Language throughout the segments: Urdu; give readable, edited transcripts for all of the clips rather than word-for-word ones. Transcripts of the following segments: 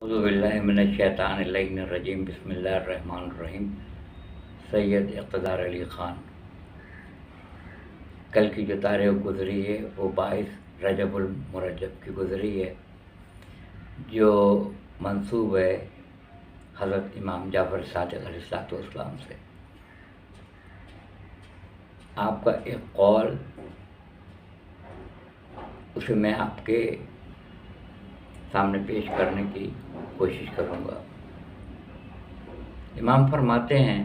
اعوذ باللہ من الشیطان اللعین الرجیم بسم اللہ الرحمن الرحیم۔ سید اقتدار علی خان۔ کل کی جو تاریخ گزری ہے وہ 22 رجب المرجب کی گزری ہے، جو منسوب ہے حضرت امام جعفر صادق علیہ السلام سے۔ آپ کا ایک قول اسے میں آپ کے سامنے پیش کرنے کی کوشش کروں گا۔ امام فرماتے ہیں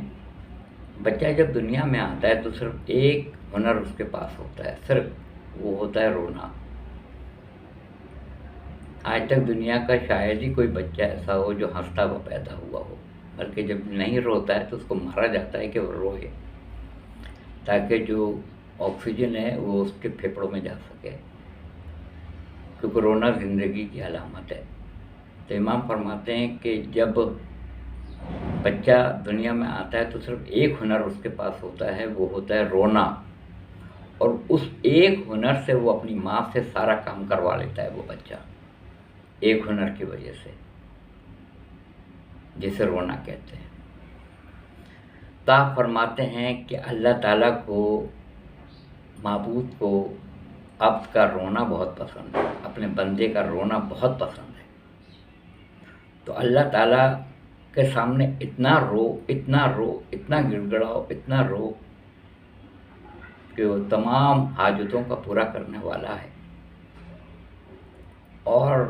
بچہ جب دنیا میں آتا ہے تو صرف ایک ہنر اس کے پاس ہوتا ہے، صرف وہ ہوتا ہے رونا۔ آج تک دنیا کا شاید ہی کوئی بچہ ایسا ہو جو ہنستا ہوا پیدا ہوا ہو، بلکہ جب نہیں روتا ہے تو اس کو مارا جاتا ہے کہ وہ روئے، تاکہ جو آکسیجن ہے وہ اس کے پھیپھڑوں میں جا سکے، کیونکہ رونا زندگی کی علامت ہے۔ تو امام فرماتے ہیں کہ جب بچہ دنیا میں آتا ہے تو صرف ایک ہنر اس کے پاس ہوتا ہے، وہ ہوتا ہے رونا، اور اس ایک ہنر سے وہ اپنی ماں سے سارا کام کروا لیتا ہے وہ بچہ، ایک ہنر کی وجہ سے، جسے رونا کہتے ہیں۔ تو آپ فرماتے ہیں کہ اللہ تعالیٰ کو، معبود کو عبد کا رونا بہت پسند ہے، اپنے بندے کا رونا بہت پسند ہے۔ تو اللہ تعالیٰ کے سامنے اتنا رو، اتنا رو، اتنا گڑ گڑاؤ، اتنا رو کہ وہ تمام حاجتوں کا پورا کرنے والا ہے، اور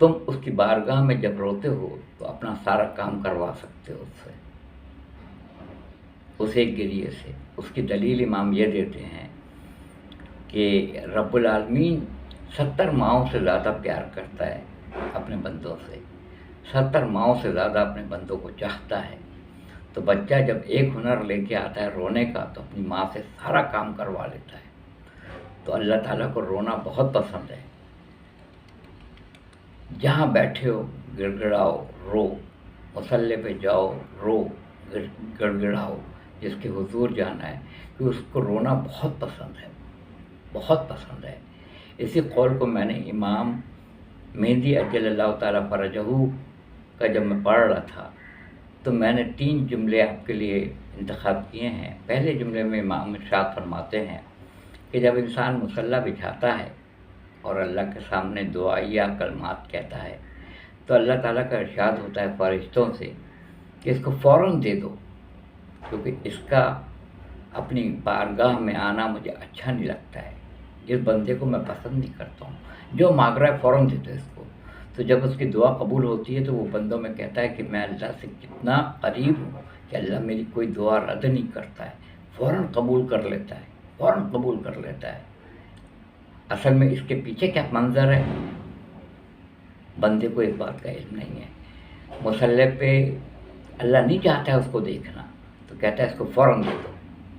تم اس کی بارگاہ میں جب روتے ہو تو اپنا سارا کام کروا سکتے ہو اس سے، اس ایک گریے سے۔ اس کی دلیل امام یہ دیتے ہیں کہ رب العالمین 70 ماؤں سے زیادہ پیار کرتا ہے اپنے بندوں سے، 70 ماؤں سے زیادہ اپنے بندوں کو چاہتا ہے۔ تو بچہ جب ایک ہنر لے کے آتا ہے رونے کا تو اپنی ماں سے سارا کام کروا لیتا ہے۔ تو اللہ تعالیٰ کو رونا بہت پسند ہے۔ جہاں بیٹھے ہو گڑ گڑاؤ، رو، مصلی پہ جاؤ، رو، گڑ گڑاؤ، جس کے حضور جانا ہے، کہ اس کو رونا بہت پسند ہے، بہت پسند ہے۔ اسی قول کو میں نے امام مہدی عجل اللہ تعالیٰ فرجہ کا جب میں پڑھ رہا تھا تو میں نے 3 جملے آپ کے لیے انتخاب کیے ہیں۔ پہلے جملے میں امام ارشاد فرماتے ہیں کہ جب انسان مصلی بچھاتا ہے اور اللہ کے سامنے دعائیہ کلمات کہتا ہے تو اللہ تعالیٰ کا ارشاد ہوتا ہے فرشتوں سے کہ اس کو فوراً دے دو، کیونکہ اس کا اپنی بارگاہ میں آنا مجھے اچھا نہیں لگتا ہے، اس بندے کو میں پسند نہیں کرتا ہوں، جو مانگ رہا ہے فوراً دے دو اس کو۔ تو جب اس کی دعا قبول ہوتی ہے تو وہ بندوں میں کہتا ہے کہ میں اللہ سے کتنا قریب ہوں کہ اللہ میری کوئی دعا رد نہیں کرتا ہے، فوراً قبول کر لیتا ہے، فوراً قبول کر لیتا ہے۔ اصل میں اس کے پیچھے کیا منظر ہے، بندے کو اس بات کا علم نہیں ہے۔ مصلی پہ اللہ نہیں چاہتا ہے اس کو دیکھنا، تو کہتا ہے اس کو فوراً دے دو،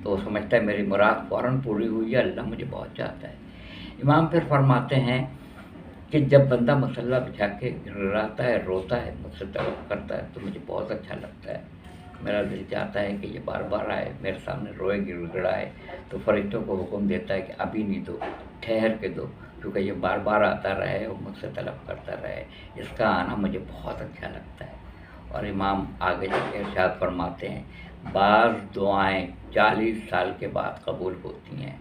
تو وہ سمجھتا ہے میری مراد فوراً پوری ہوئی ہے، اللہ مجھے بہت چاہتا ہے۔ امام پھر فرماتے ہیں کہ جب بندہ مصلی بچھا کے گڑگڑاتا ہے، روتا ہے، مجھ سے طلب کرتا ہے تو مجھے بہت اچھا لگتا ہے۔ میرا دل چاہتا ہے کہ یہ بار بار آئے، میرے سامنے روئے، گڑ گڑائے، تو فرشتوں کو حکم دیتا ہے کہ ابھی نہیں دو، ٹھہر کے دو، کیونکہ یہ بار بار آتا رہے اور مجھ سے طلب کرتا رہے، اس کا آنا مجھے بہت اچھا لگتا ہے۔ اور امام آگے جا کے ارشاد فرماتے ہیں بعض دعائیں 40 سال کے بعد قبول ہوتی ہیں،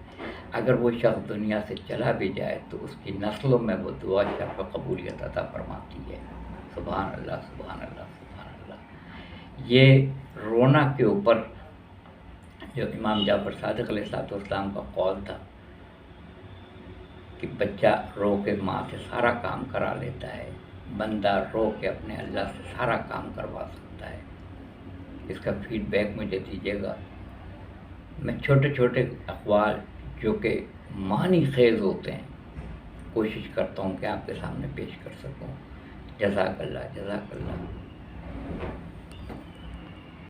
اگر وہ شخص دنیا سے چلا بھی جائے تو اس کی نسلوں میں وہ دعا شرف قبولیت عطا فرماتی ہے۔ سبحان اللہ، سبحان اللہ، سبحان اللہ۔ یہ رونا کے اوپر جو امام جعفر صادق علیہ السلام کا قول تھا کہ بچہ رو کے ماں سے سارا کام کرا لیتا ہے، بندہ رو کے اپنے اللہ سے سارا کام کروا سکتا ہے، اس کا فیڈ بیک مجھے دیجیے گا۔ میں چھوٹے چھوٹے اقوال جو کہ معنی خیز ہوتے ہیں کوشش کرتا ہوں کہ آپ کے سامنے پیش کر سکوں۔ جزاک اللہ، جزاک اللہ۔